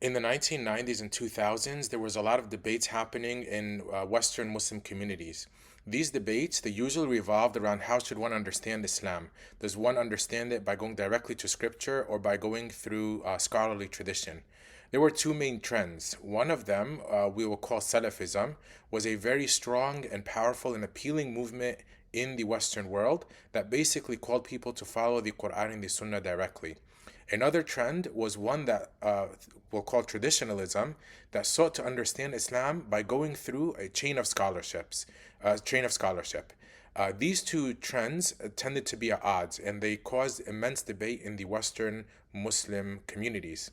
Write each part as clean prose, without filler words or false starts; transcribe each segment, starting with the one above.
In the 1990s and 2000s, there was a lot of debates happening in Western Muslim communities. These debates, they usually revolved around how should one understand Islam. Does one understand it by going directly to scripture or by going through scholarly tradition? There were two main trends. One of them, we will call Salafism, was a very strong and powerful and appealing movement in the Western world that basically called people to follow the Quran and the Sunnah directly. Another trend was one that we'll call traditionalism, that sought to understand Islam by going through a chain of scholarships, chain of scholarship. These two trends tended to be at odds, and they caused immense debate in the Western Muslim communities.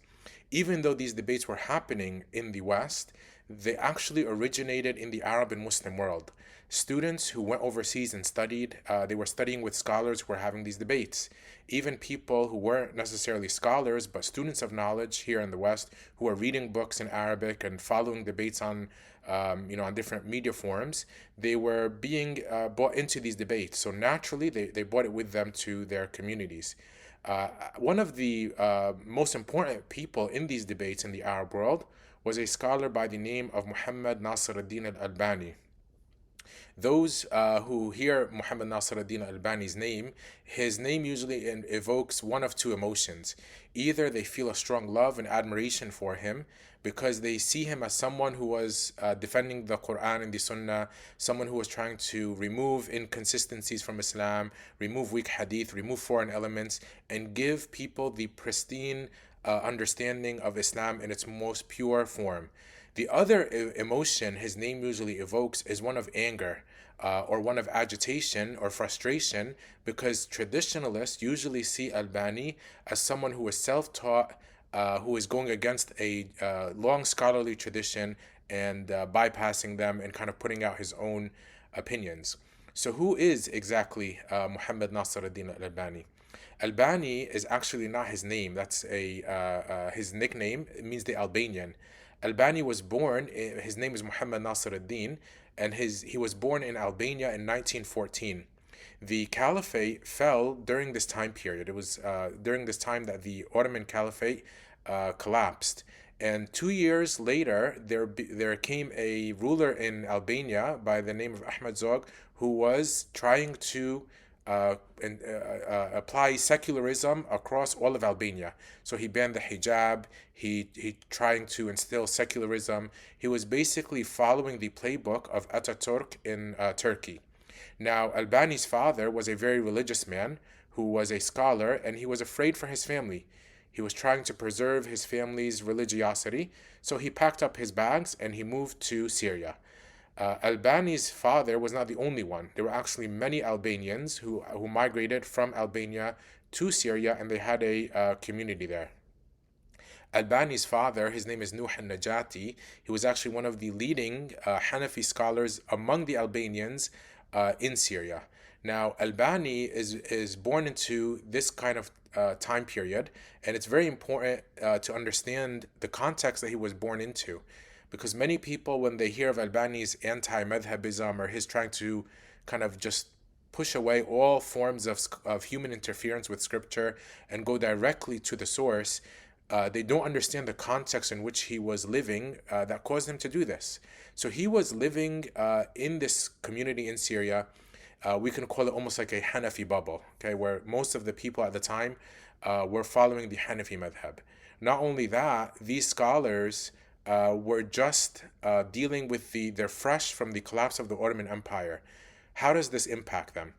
Even though these debates were happening in the West, they actually originated in the Arab and Muslim world. Students who went overseas and studied, they were studying with scholars who were having these debates. Even people who weren't necessarily scholars, but students of knowledge here in the West, who are reading books in Arabic and following debates on, on different media forums, they were being brought into these debates. So naturally, they brought it with them to their communities. One of the most important people in these debates in the Arab world was a scholar by the name of Muhammad Nasir al-Albani. Those who hear Muhammad Nasir al-Albani's name, his name usually evokes one of two emotions. Either they feel a strong love and admiration for him because they see him as someone who was defending the Quran and the Sunnah, someone who was trying to remove inconsistencies from Islam, remove weak hadith, remove foreign elements, and give people the pristine understanding of Islam in its most pure form. The other emotion his name usually evokes is one of anger or one of agitation or frustration, because traditionalists usually see Albani as someone who is self taught, who is going against a long scholarly tradition and bypassing them and kind of putting out his own opinions. So, who is exactly Muhammad Nasir al-Albani? Albani is actually not his name. That's his nickname. It means the Albanian. Albani was born. His name is Muhammad Nasir ad-Din, and he was born in Albania in 1914. The caliphate fell during this time period. It was during this time that the Ottoman Caliphate collapsed. And 2 years later, there came a ruler in Albania by the name of Ahmed Zog, who was trying to apply secularism across all of Albania. So he banned the hijab. He trying to instill secularism. He was basically following the playbook of Ataturk in Turkey. Now, Albani's father was a very religious man who was a scholar, and he was afraid for his family. He was trying to preserve his family's religiosity, so he packed up his bags and he moved to Syria. Albani's father was not the only one. There were actually many Albanians who migrated from Albania to Syria, and they had a community there. Albani's father, his name is Nuh al-Najati. He was actually one of the leading Hanafi scholars among the Albanians in Syria. Now, Albani is born into this kind of time period, and it's very important to understand the context that he was born into. Because many people, when they hear of Albani's anti-madhabism or his trying to kind of just push away all forms of human interference with scripture and go directly to the source, they don't understand the context in which he was living that caused him to do this. So he was living in this community in Syria. We can call it almost like a Hanafi bubble, okay, where most of the people at the time were following the Hanafi madhab. Not only that, these scholars were just dealing with they're fresh from the collapse of the Ottoman Empire. How does this impact them?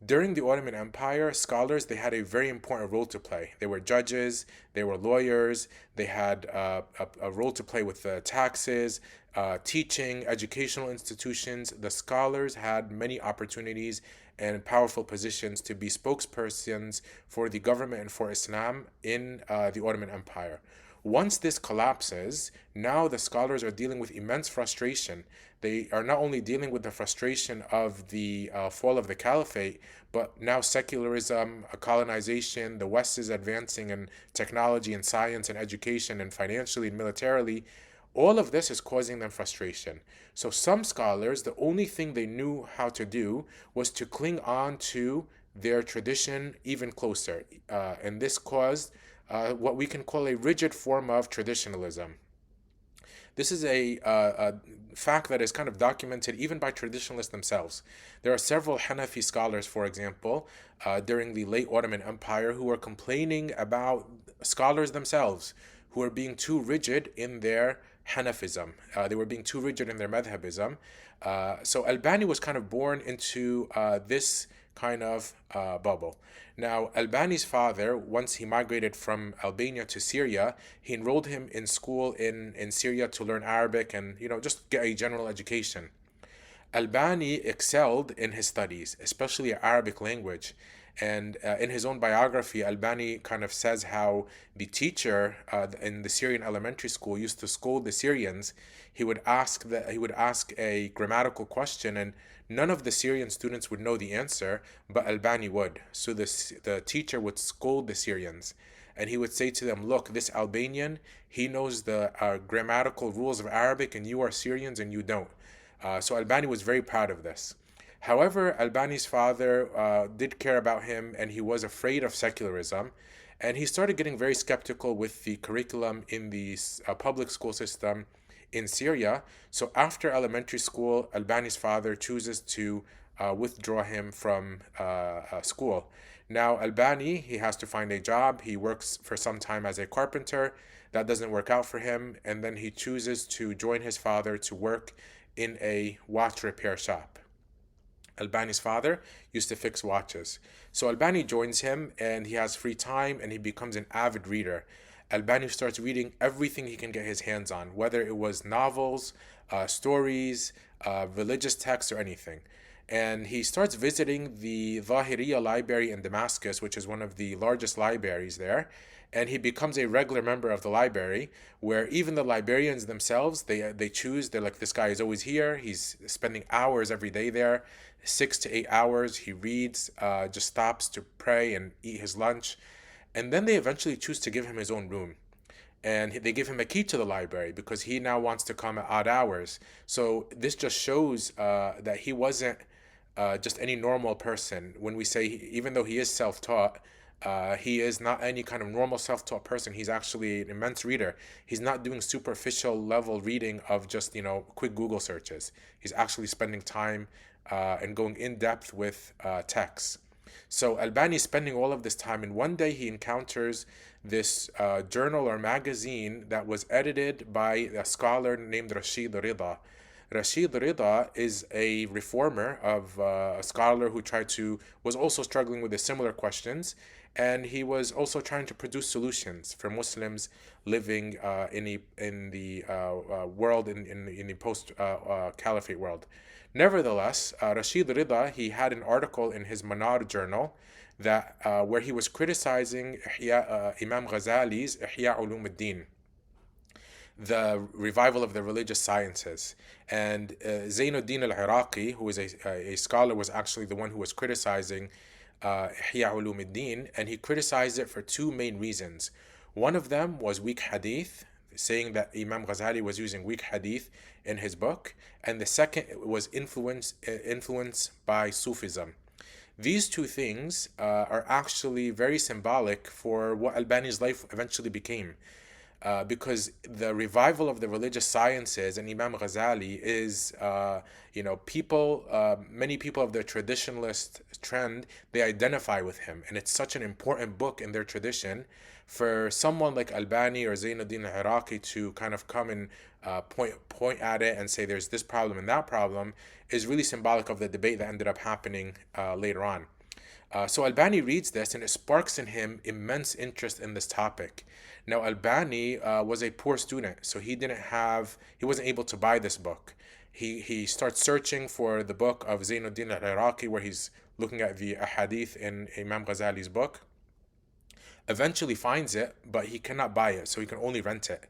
During the Ottoman Empire, scholars, they had a very important role to play. They were judges, they were lawyers, they had a role to play with taxes, teaching, educational institutions. The scholars had many opportunities and powerful positions to be spokespersons for the government and for Islam in the Ottoman Empire. Once this collapses, now the scholars are dealing with immense frustration. They are not only dealing with the frustration of the fall of the caliphate, but now secularism, colonization, the West is advancing in technology and science and education and financially and militarily. All of this is causing them frustration. So some scholars, the only thing they knew how to do was to cling on to their tradition even closer. And this caused what we can call a rigid form of traditionalism. This is a fact that is kind of documented even by traditionalists themselves. There are several Hanafi scholars, for example, during the late Ottoman Empire, who were complaining about scholars themselves who were being too rigid in their Hanafism. They were being too rigid in their madhabism. So Albani was kind of born into this kind of bubble. Now, Albani's father, once he migrated from Albania to Syria, he enrolled him in school in Syria to learn Arabic and, just get a general education. Albani excelled in his studies, especially Arabic language. And in his own biography, Albani kind of says how the teacher in the Syrian elementary school used to scold the Syrians. He would ask a grammatical question, and none of the Syrian students would know the answer, but Albani would. So the teacher would scold the Syrians, and he would say to them, "Look, this Albanian, he knows the grammatical rules of Arabic, and you are Syrians, and you don't." So Albani was very proud of this. However, Albani's father did care about him, and he was afraid of secularism, and he started getting very skeptical with the curriculum in the public school system in Syria. So after elementary school, Albani's father chooses to withdraw him from school. Now, Albani, he has to find a job. He works for some time as a carpenter. That doesn't work out for him, and then he chooses to join his father to work in a watch repair shop. Albani's father used to fix watches. So Albani joins him, and he has free time, and he becomes an avid reader. Albani starts reading everything he can get his hands on, whether it was novels, stories, religious texts, or anything. And he starts visiting the Zahiriya library in Damascus, which is one of the largest libraries there. And he becomes a regular member of the library, where even the librarians themselves, they choose, they're like, this guy is always here. He's spending hours every day there, 6 to 8 hours. He reads, just stops to pray and eat his lunch. And then they eventually choose to give him his own room. And they give him a key to the library because he now wants to come at odd hours. So this just shows that he wasn't just any normal person. When we say, even though he is self-taught, he is not any kind of normal self-taught person. He's actually an immense reader. He's not doing superficial level reading of just, quick Google searches. He's actually spending time and going in depth with texts. So Albani is spending all of this time, and one day he encounters this journal or magazine that was edited by a scholar named Rashid Rida. Rashid Rida is a reformer of a scholar who was also struggling with the similar questions, and he was also trying to produce solutions for Muslims living in the world, in the post caliphate world. Nevertheless, Rashid Rida, he had an article in his Manar journal that where he was criticizing Imam Ghazali's Ihya Ulum ad-Din, the revival of the religious sciences. And Zainuddin al-Iraqi, who is a scholar, was actually the one who was criticizing Ihya Ulum ad-Din, and he criticized it for two main reasons. One of them was weak hadith, saying that Imam Ghazali was using weak hadith in his book, and the second was influenced by Sufism. These two things are actually very symbolic for what Albani's life eventually became. Because the revival of the religious sciences and Imam Ghazali is, many people of the traditionalist trend, they identify with him. And it's such an important book in their tradition. For someone like Albani or Zainuddin al-Iraqi to kind of come and point at it and say there's this problem and that problem is really symbolic of the debate that ended up happening later on. So Albani reads this, and it sparks in him immense interest in this topic. Now, Albani was a poor student, so he wasn't able to buy this book. He starts searching for the book of Zainuddin al-Iraqi, where he's looking at the ahadith in Imam Ghazali's book. Eventually finds it, but he cannot buy it, so he can only rent it.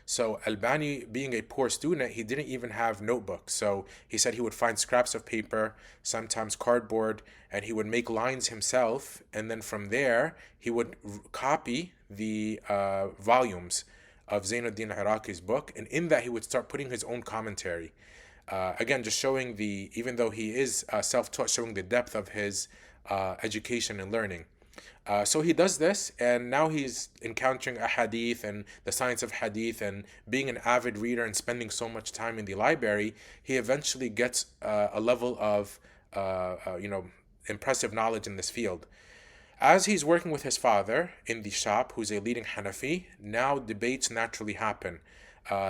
So Albani, being a poor student, he didn't even have notebooks. So he said he would find scraps of paper, sometimes cardboard, and he would make lines himself. And then from there, he would copy the volumes of Zainuddin al-Iraqi's book. And in that, he would start putting his own commentary. Again, just showing even though he is self-taught, showing the depth of his education and learning. So he does this, and now he's encountering a hadith and the science of hadith, and being an avid reader and spending so much time in the library, he eventually gets a level of, impressive knowledge in this field. As he's working with his father in the shop, who's a leading Hanafi, now debates naturally happen.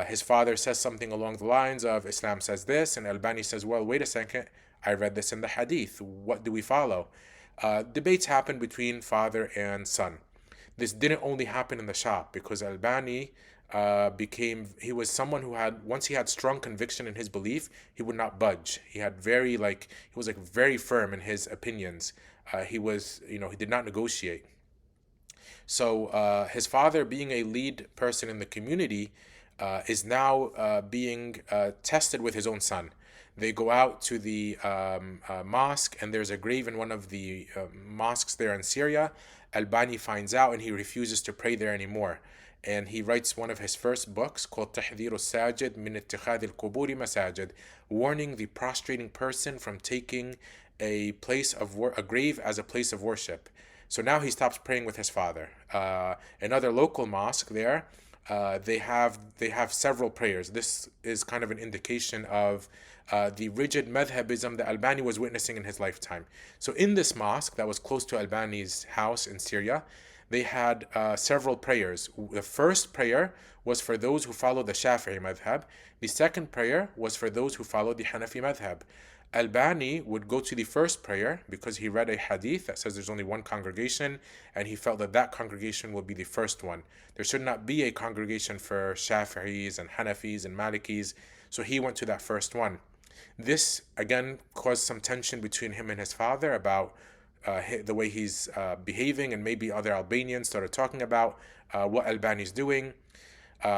His father says something along the lines of Islam says this, and Albani says, well, wait a second, I read this in the hadith. What do we follow? Debates happen between father and son. This didn't only happen in the shop, because Albani he was someone who had, once he had strong conviction in his belief, he would not budge. He was like very firm in his opinions. He did not negotiate. So his father, being a lead person in the community, is now being tested with his own son. They go out to the mosque, and there's a grave in one of the mosques there in Syria. Albani finds out, and he refuses to pray there anymore. And he writes one of his first books called تحذير الساجد من اتخاذ القبور مساجد, warning the prostrating person from taking a grave as a place of worship. So now he stops praying with his father. Another local mosque there, they have several prayers. This is kind of an indication of the rigid madhabism that Albani was witnessing in his lifetime. So in this mosque that was close to Albani's house in Syria, they had several prayers. The first prayer was for those who follow the Shafi'i madhab. The second prayer was for those who follow the Hanafi madhab. Albani would go to the first prayer because he read a hadith that says there's only one congregation, and he felt that that congregation would be the first one. There should not be a congregation for Shafi'is and Hanafis and Malikis, so he went to that first one. This, again, caused some tension between him and his father about the way he's behaving, and maybe other Albanians started talking about what Albani's doing.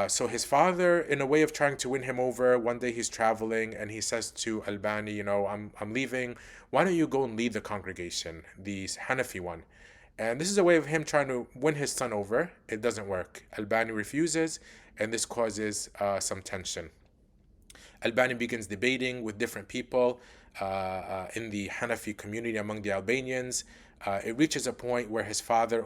So his father, in a way of trying to win him over, one day he's traveling and he says to Albani, I'm leaving. Why don't you go and lead the congregation, the Hanafi one? And this is a way of him trying to win his son over. It doesn't work. Albani refuses, and this causes some tension. Albani begins debating with different people in the Hanafi community among the Albanians. It reaches a point where his father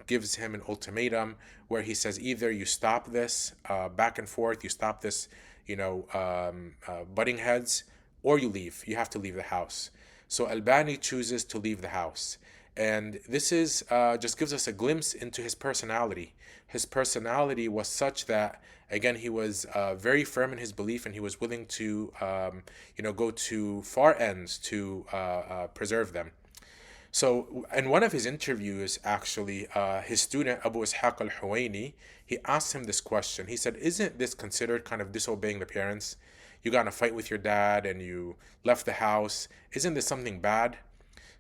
gives him an ultimatum where he says, either you stop this back and forth, you stop this, butting heads, or you leave. You have to leave the house. So Albani chooses to leave the house. And this is just gives us a glimpse into his personality. His personality was such that, again, he was very firm in his belief, and he was willing to, go to far ends to preserve them. So in one of his interviews, actually, his student, Abu Ishaq al-Huwaini, he asked him this question. He said, isn't this considered kind of disobeying the parents? You got in a fight with your dad and you left the house. Isn't this something bad?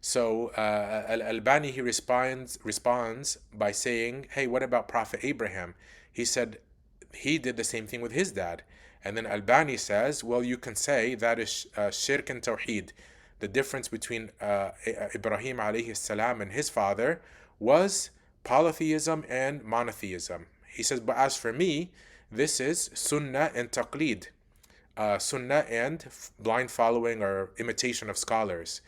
So Al-Albani, he responds by saying, hey, what about Prophet Abraham? He said he did the same thing with his dad. And then Albani says, well, you can say that is shirk and tawheed. The difference between Ibrahim alayhi salam and his father was polytheism and monotheism. He says, but as for me, this is sunnah and taqlid. Sunnah and blind following or imitation of scholars.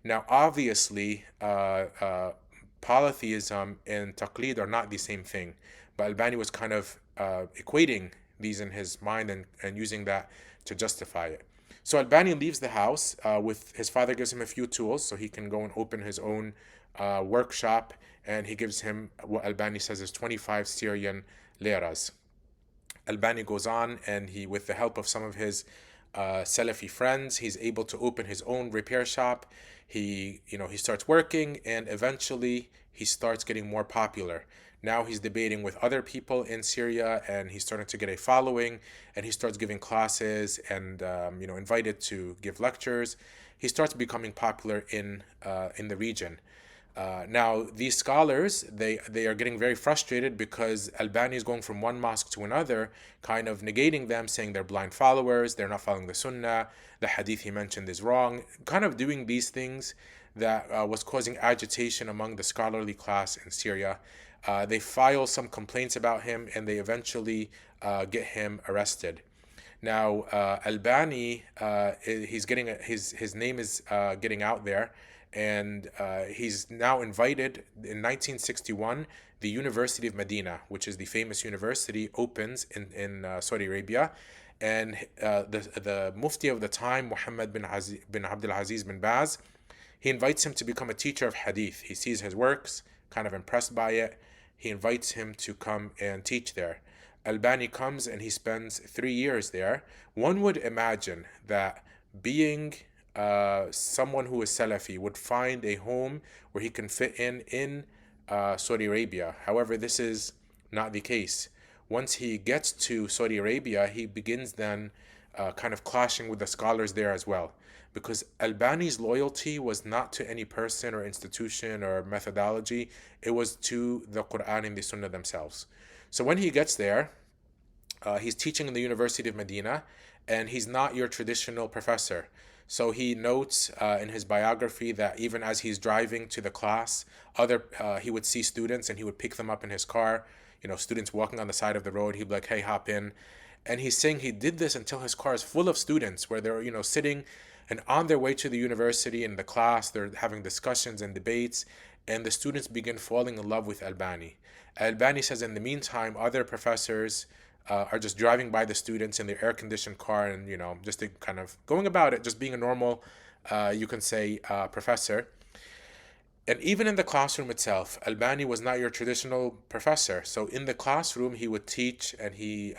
Now, obviously, polytheism and taqlid are not the same thing, but Albani was kind of equating these in his mind and using that to justify it. So Albani leaves the house with his father gives him a few tools so he can go and open his own workshop, and he gives him what Albani says is 25 Syrian liras. Albani goes on, and he, with the help of some of his Salafi friends, he's able to open his own repair shop. He starts working, and eventually he starts getting more popular. Now he's debating with other people in Syria, and he's starting to get a following, and he starts giving classes and invited to give lectures. He starts becoming popular in the region. Now these scholars, they are getting very frustrated because Albani is going from one mosque to another, kind of negating them, saying they're blind followers, they're not following the sunnah, the hadith he mentioned is wrong, kind of doing these things that was causing agitation among the scholarly class in Syria. They file some complaints about him, and they eventually get him arrested. Now Albani, he's getting his name is getting out there, and he's now invited in 1961. The University of Medina, which is the famous university, opens in Saudi Arabia, and the Mufti of the time, Muhammad bin Abdul Aziz bin Baz, he invites him to become a teacher of Hadith. He sees his works, kind of impressed by it. He invites him to come and teach there. Albani comes and he spends 3 years there. One would imagine that being someone who is Salafi would find a home where he can fit in Saudi Arabia. However, this is not the case. Once he gets to Saudi Arabia, he begins then kind of clashing with the scholars there as well. Because Albani's loyalty was not to any person or institution or methodology, it was to the Quran and the Sunnah themselves. So when he gets there, he's teaching in the University of Medina, and he's not your traditional professor. So he notes in his biography that even as he's driving to the class, he would see students and he would pick them up in his car. Students walking on the side of the road, he'd be like, "Hey, hop in." And he's saying he did this until his car is full of students, where they're sitting and on their way to the university in the class, they're having discussions and debates, and the students begin falling in love with Albani. Albani says in the meantime, other professors are just driving by the students in their air-conditioned car and, just kind of going about it, just being a normal, you can say, professor. And even in the classroom itself, Albani was not your traditional professor. So in the classroom, he would teach and he,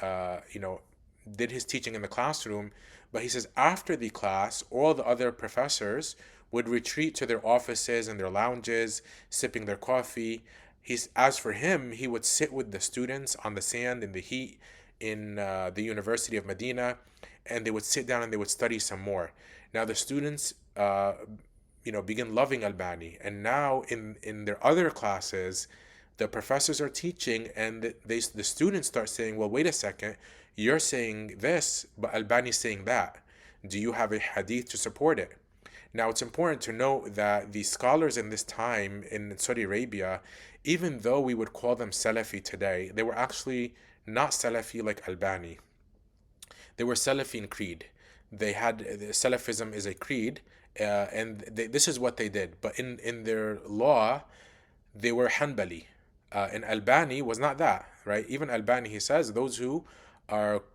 did his teaching in the classroom. But he says after the class, all the other professors would retreat to their offices and their lounges, sipping their coffee. As for him, he would sit with the students on the sand in the heat in the University of Medina, and they would sit down and they would study some more. Now the students, begin loving Albani, and now in their other classes, the professors are teaching, and the students start saying, "Well, wait a second. You're saying this, but Albani's saying that. Do you have a hadith to support it?" Now, it's important to note that the scholars in this time in Saudi Arabia, even though we would call them Salafi today, they were actually not Salafi like Albani. They were Salafi in creed. Salafism is a creed, and this is what they did. But in their law, they were Hanbali. And Albani was not that, right? Even Albani, he says, those who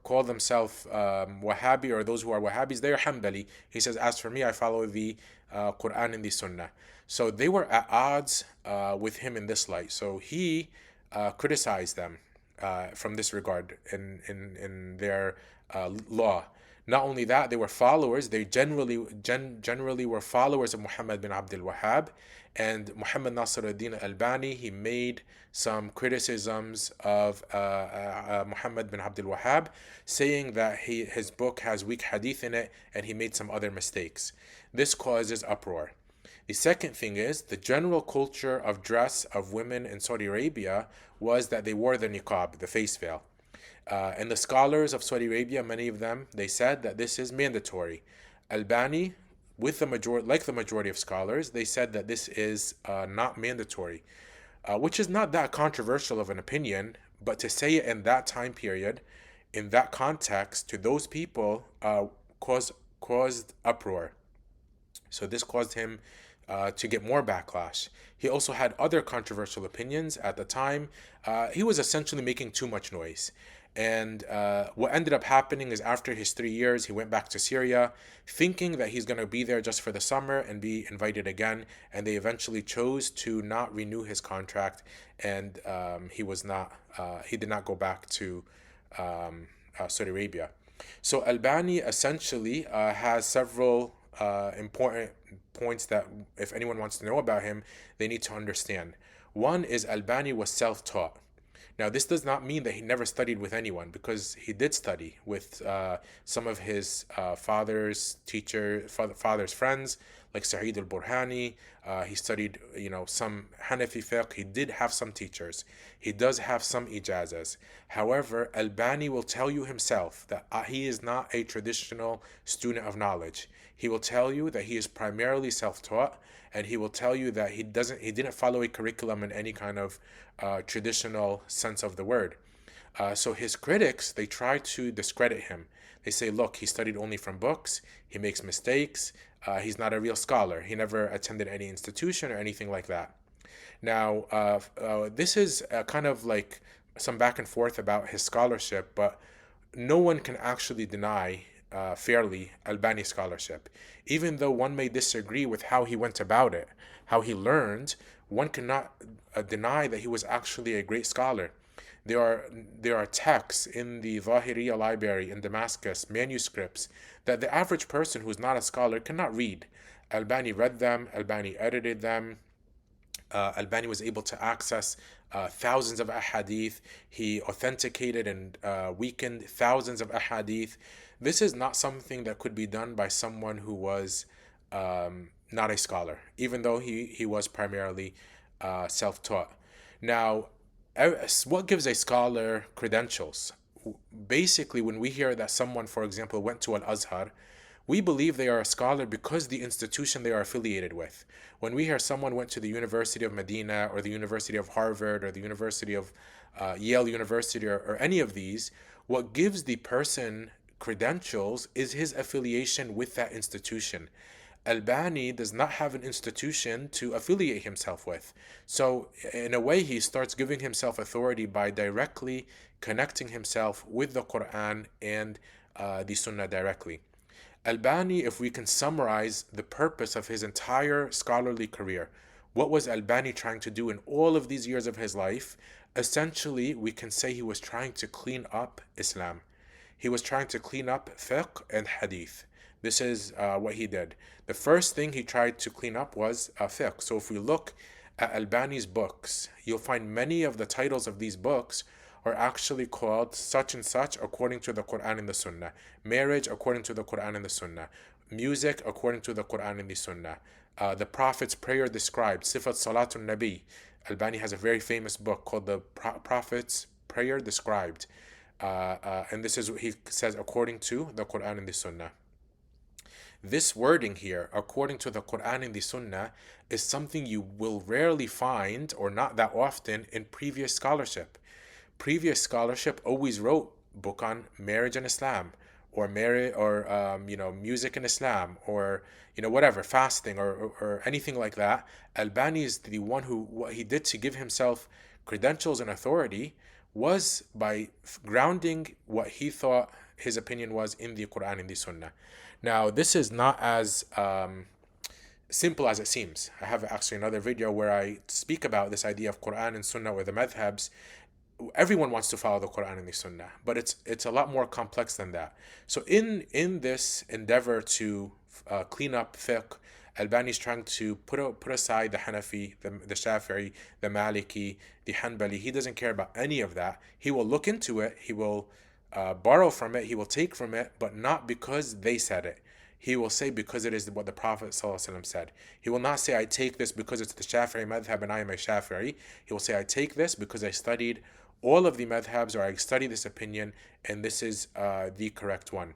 call themselves Wahhabi, or those who are Wahhabis, they are Hanbali. He says, as for me, I follow the Quran and the Sunnah. So they were at odds with him in this light. So he criticized them from this regard in their law. Not only that, they were followers. They generally were followers of Muhammad bin Abdul Wahhab, and Muhammad Nasir al-Albani, he made some criticisms of Muhammad bin Abdul Wahhab, saying that his book has weak hadith in it, and he made some other mistakes. This causes uproar. The second thing is the general culture of dress of women in Saudi Arabia was that they wore the niqab, the face veil. And the scholars of Saudi Arabia, many of them, they said that this is mandatory. Albani, like the majority of scholars, they said that this is not mandatory, which is not that controversial of an opinion, but to say it in that time period, in that context, to those people, caused uproar. So this caused him to get more backlash. He also had other controversial opinions at the time. He was essentially making too much noise. And what ended up happening is after his 3 years, he went back to Syria, thinking that he's going to be there just for the summer and be invited again. And they eventually chose to not renew his contract, and he did not go back to Saudi Arabia. So Albani essentially has several important points that if anyone wants to know about him, they need to understand. One is Albani was self-taught. Now, this does not mean that he never studied with anyone, because he did study with some of his father's friends, like Sa'id al-Burhani. He studied, some Hanafi fiqh. He did have some teachers. He does have some ijazas. However, Albani will tell you himself that he is not a traditional student of knowledge. He will tell you that he is primarily self-taught, and he will tell you that he didn't follow a curriculum in any kind of traditional sense of the word. So his critics, they try to discredit him. They say, look, he studied only from books, he makes mistakes, He's not a real scholar. He never attended any institution or anything like that. Now, this is kind of like some back and forth about his scholarship, but no one can actually deny fairly Albani scholarship. Even though one may disagree with how he went about it, how he learned, one cannot deny that he was actually a great scholar. There are there are texts in the Zahiriya library in Damascus, manuscripts that the average person who's not a scholar cannot read. Albani read them, Albani edited them, Albani was able to access thousands of ahadith. He authenticated and weakened thousands of ahadith. This is not something that could be done by someone who was not a scholar, even though he was primarily self-taught. Now, what gives a scholar credentials? Basically, when we hear that someone, for example, went to Al-Azhar, we believe they are a scholar because the institution they are affiliated with. When we hear someone went to the University of Medina or the University of Harvard or the University of Yale University or any of these, what gives the person credentials is his affiliation with that institution. Albani does not have an institution to affiliate himself with. So, in a way, he starts giving himself authority by directly connecting himself with the Quran and the Sunnah directly. Albani, if we can summarize the purpose of his entire scholarly career, what was Albani trying to do in all of these years of his life? Essentially, we can say he was trying to clean up Islam. He was trying to clean up fiqh and hadith. This is what he did. The first thing he tried to clean up was fiqh. So if we look at Albani's books, you'll find many of the titles of these books are actually called such and such according to the Quran and the Sunnah. Marriage according to the Quran and the Sunnah. Music according to the Quran and the Sunnah. The Prophet's prayer described, Sifat Salatun Nabi. Albani has a very famous book called The Prophet's Prayer Described. And this is what he says according to the Quran and the Sunnah. This wording here, according to the Quran and the Sunnah, is something you will rarely find, or not that often, in previous scholarship. Previous scholarship always wrote book on marriage and Islam, or marriage, or music in Islam, or whatever, fasting, or anything like that. Albani is the one who, what he did to give himself credentials and authority was by grounding what he thought his opinion was in the Quran and the Sunnah. Now, this is not as simple as it seems. I have actually another video where I speak about this idea of Quran and Sunnah or the madhabs. Everyone wants to follow the Quran and the Sunnah, but it's a lot more complex than that. So in this endeavor to clean up fiqh, Albani is trying to put aside the Hanafi, the Shafi'i, the Maliki, the Hanbali. He doesn't care about any of that. He will look into it. He will borrow from it. He will take from it, but not because they said it. He will say because it is what the Prophet ﷺ said. He will not say, I take this because it's the Shafi'i madhab and I am a Shafi'i. He will say, I take this because I studied all of the madhabs, or I studied this opinion, and this is the correct one.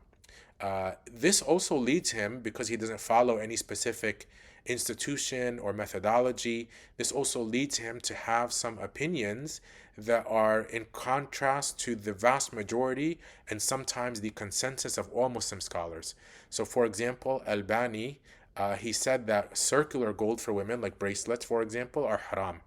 This also leads him, because he doesn't follow any specific institution or methodology, this also leads him to have some opinions that are in contrast to the vast majority and sometimes the consensus of all Muslim scholars. So for example, Albani, he said that circular gold for women, like bracelets for example, are haram.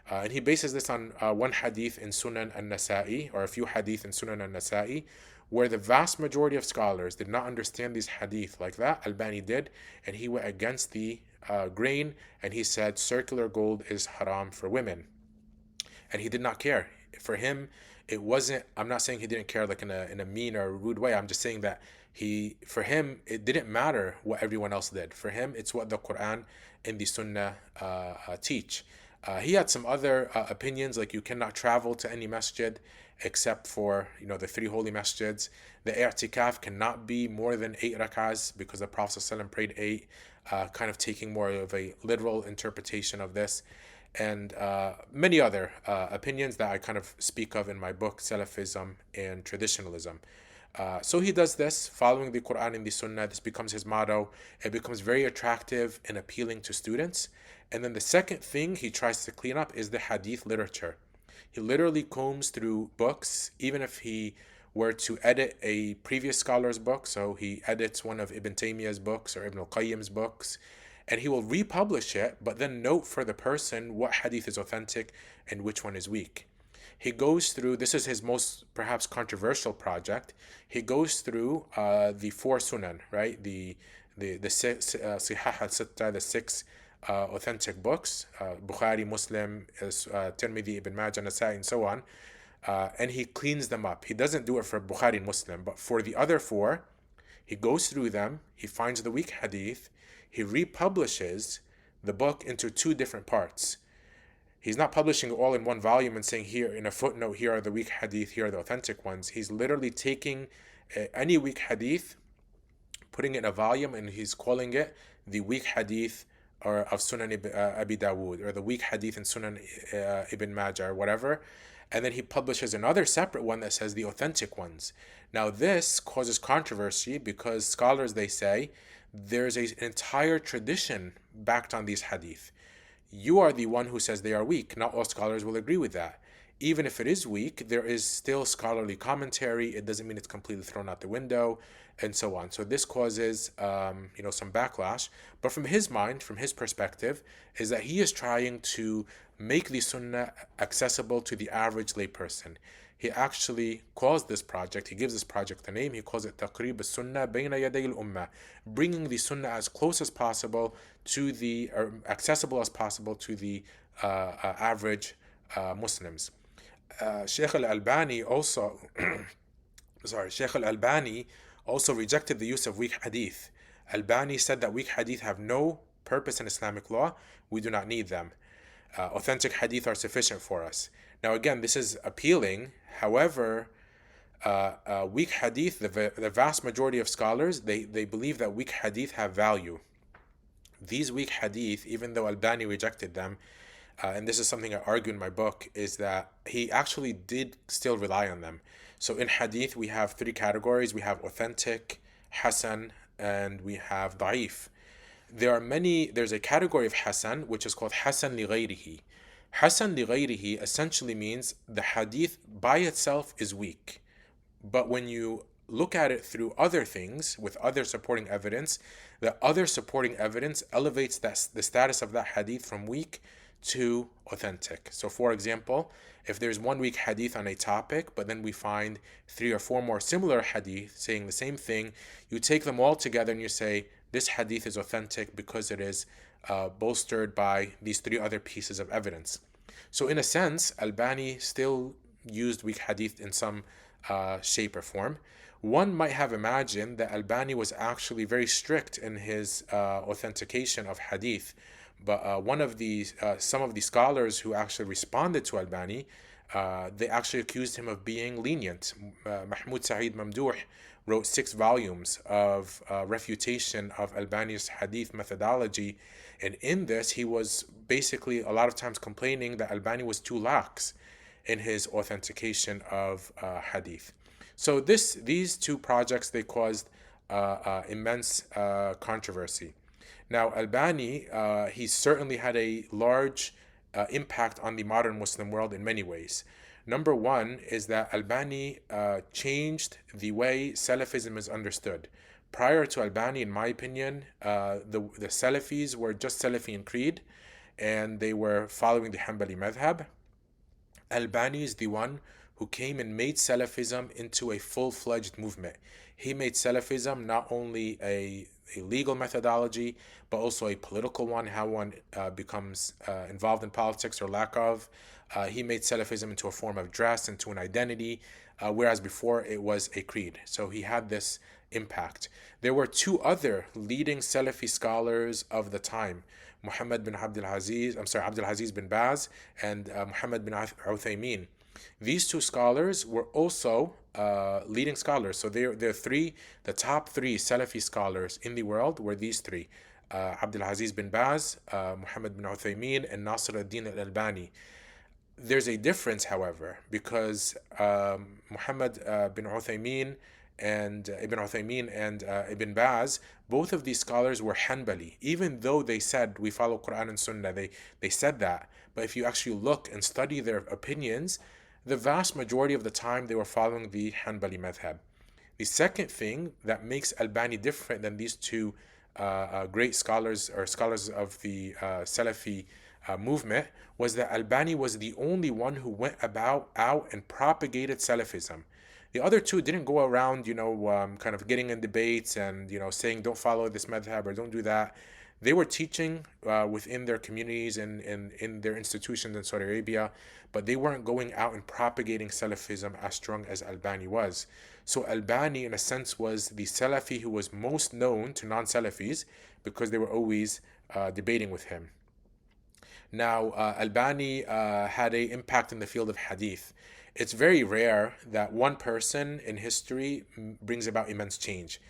And he bases this on one hadith in Sunan al-Nasa'i, or a few hadith in Sunan al-Nasa'i, where the vast majority of scholars did not understand these hadith like that. Albani did, and he went against the grain, and he said circular gold is haram for women. And he did not care. For him, it wasn't, I'm not saying he didn't care like in a mean or rude way. I'm just saying that for him, it didn't matter what everyone else did. For him, it's what the Quran and the Sunnah teach. He had some other opinions, like you cannot travel to any masjid except for the three holy masjids. The i'tikaf cannot be more than 8 rak'ahs because the Prophet ﷺ prayed 8, kind of taking more of a literal interpretation of this, and many other opinions that I kind of speak of in my book, Salafism and Traditionalism. So he does this, following the Quran and the Sunnah. This becomes his motto. It becomes very attractive and appealing to students. And then the second thing he tries to clean up is the hadith literature. He literally combs through books, even if he were to edit a previous scholar's book, so he edits one of Ibn Taymiyyah's books or Ibn al-Qayyim's books, and he will republish it, but then note for the person what hadith is authentic and which one is weak. He goes through, this is his most perhaps controversial project. He goes through the four sunan, right? The six Sihah al-Sitta, the six authentic books, Bukhari, Muslim, Tirmidhi, Ibn Majah, Nasa'i, and so on. And he cleans them up. He doesn't do it for Bukhari and Muslim, but for the other four, he goes through them, he finds the weak hadith, he republishes the book into two different parts. He's not publishing it all in one volume and saying here in a footnote, here are the weak hadith, here are the authentic ones. He's literally taking any weak hadith, putting it in a volume, and he's calling it the weak hadith or of Sunan Abi Dawood, or the weak hadith in Sunan Ibn Majah, or whatever. And then he publishes another separate one that says the authentic ones. Now this causes controversy because scholars, they say, there's an entire tradition backed on these hadith. You are the one who says they are weak. Not all scholars will agree with that. Even if it is weak, there is still scholarly commentary. It doesn't mean it's completely thrown out the window, and so on. So this causes, some backlash. But from his mind, from his perspective, is that he is trying to make the sunnah accessible to the average layperson. He actually calls this project, he gives this project a name, he calls it Taqrib al-Sunnah bayna yaday al-Ummah, bringing the sunnah as close as possible to the, or accessible as possible to the average Muslims. Sheikh al-Albani also, Sheikh al-Albani also rejected the use of weak hadith. Albani said that weak hadith have no purpose in Islamic law, we do not need them. Authentic hadith are sufficient for us. Now again, this is appealing. However, weak hadith, the vast majority of scholars, they believe that weak hadith have value. These weak hadith, even though Albani rejected them, and this is something I argue in my book, is that he actually did still rely on them. So in hadith, we have three categories. We have authentic, hasan, and we have da'if. There's a category of hasan, which is called hasan li ghayrihi. Hasan li ghayrihi essentially means the hadith by itself is weak. But when you look at it through other things, with other supporting evidence, the other supporting evidence elevates the status of that hadith from weak to authentic. So for example, if there's one weak hadith on a topic, but then we find 3 or 4 more similar hadith saying the same thing, you take them all together and you say, this hadith is authentic because it is bolstered by these 3 other pieces of evidence. So in a sense, Albani still used weak hadith in some shape or form. One might have imagined that Albani was actually very strict in his authentication of hadith. But some of the scholars who actually responded to Albani, they actually accused him of being lenient. Mahmoud Sa'id Mamdouh wrote 6 volumes of refutation of Albani's hadith methodology, and in this he was basically a lot of times complaining that Albani was too lax in his authentication of hadith. So these 2 projects, they caused immense controversy. Now, Albani, he certainly had a large impact on the modern Muslim world in many ways. Number one is that Albani changed the way Salafism is understood. Prior to Albani, in my opinion, the Salafis were just Salafi in creed, and they were following the Hanbali madhab. Albani is the one who came and made Salafism into a full-fledged movement. He made Salafism not only a legal methodology, but also a political one, how one becomes involved in politics or lack of. He made Salafism into a form of dress, into an identity, whereas before it was a creed. So he had this impact. There were 2 other leading Salafi scholars of the time, Muhammad bin Abdul Aziz bin Baz, and Muhammad bin Uthaymeen. These 2 scholars were also leading scholars. So they're the top 3 Salafi scholars in the world were these 3. Abdul Aziz bin Baz, Muhammad bin Uthaymeen, and Nasir ad-Din al-Albani. There's a difference, however, because Muhammad bin Uthaymeen and Ibn Uthaymeen and Ibn Baz, both of these scholars were Hanbali. Even though they said we follow Quran and Sunnah, they said that. But if you actually look and study their opinions, The vast majority of the time they were following the Hanbali madhab. The second thing that makes Albani different than these two great scholars or scholars of the Salafi movement was that Albani was the only one who went about out and propagated Salafism. The other two didn't go around, kind of getting in debates and, saying don't follow this madhab or don't do that. They were teaching within their communities and in their institutions in Saudi Arabia, but they weren't going out and propagating Salafism as strong as Albani was. So Albani, in a sense, was the Salafi who was most known to non-Salafis because they were always debating with him. Now, Albani had an impact in the field of Hadith. It's very rare that one person in history brings about immense change.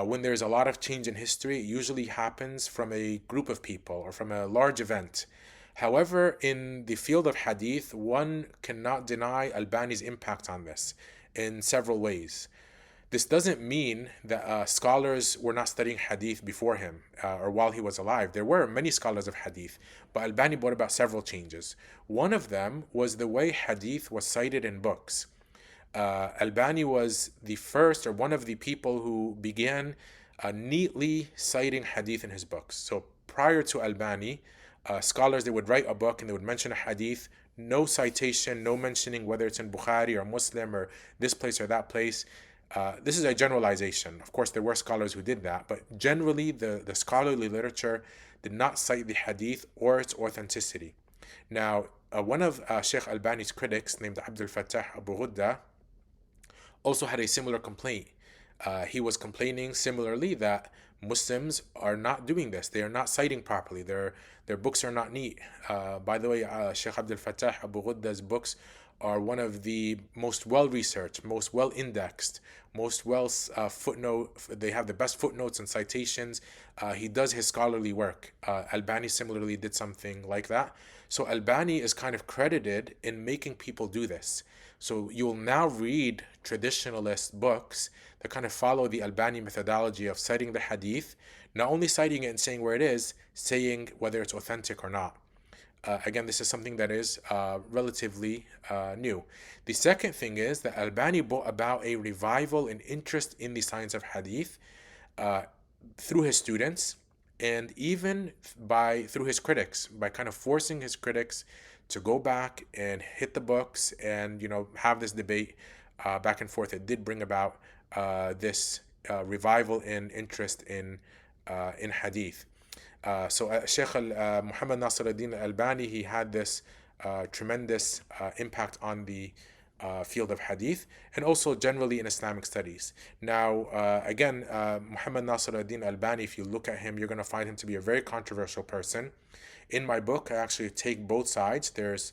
When there's a lot of change in history, it usually happens from a group of people or from a large event. However, in the field of Hadith, one cannot deny Albani's impact on this in several ways. This doesn't mean that scholars were not studying Hadith before him or while he was alive. There were many scholars of Hadith, but Albani brought about several changes. One of them was the way Hadith was cited in books. Albani was the first or one of the people who began neatly citing Hadith in his books. So prior to Albani, scholars, they would write a book and they would mention a Hadith, no citation, no mentioning whether it's in Bukhari or Muslim or this place or that place. This is a generalization. Of course, there were scholars who did that, but generally the scholarly literature did not cite the Hadith or its authenticity. Now, one of Sheikh Albani's critics, named Abdul Fattah Abu Ghudda, also had a similar complaint. He was complaining similarly that Muslims are not doing this. They are not citing properly. Their books are not neat. By the way, Sheikh Abdul Fattah Abu Ghudda's books are one of the most well-researched, most well-indexed, most footnote. They have the best footnotes and citations. He does his scholarly work. Albani similarly did something like that. So Albani is kind of credited in making people do this. So you'll now read traditionalist books that kind of follow the Albani methodology of citing the Hadith, not only citing it and saying where it is, saying whether it's authentic or not. Again, this is something that is relatively new. The second thing is that Albani brought about a revival in interest in the science of Hadith through his students and even through his critics, by kind of forcing his critics to go back and hit the books and have this debate back and forth. It did bring about this revival in interest in Hadith. So Sheikh Muhammad Nasir al-Albani, he had this tremendous impact on the field of Hadith and also generally in Islamic studies. Now, again, Muhammad Nasir al-Albani, if you look at him, you're going to find him to be a very controversial person. In my book, I actually take both sides. There's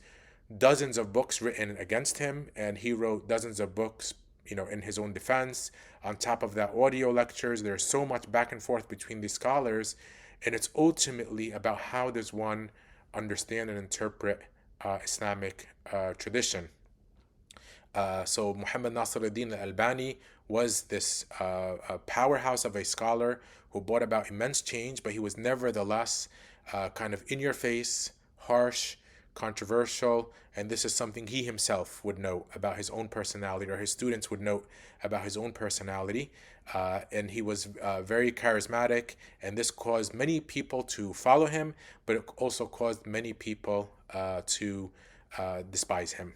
dozens of books written against him, and he wrote dozens of books, in his own defense. On top of that, audio lectures. There's so much back and forth between these scholars, and it's ultimately about how does one understand and interpret Islamic tradition. So Muhammad Nasir al-Albani was this powerhouse of a scholar who brought about immense change, but he was nevertheless kind of in your face, harsh, controversial, and this is something he himself would note about his own personality, or his students would note about his own personality. And he was very charismatic, and this caused many people to follow him, but it also caused many people to despise him.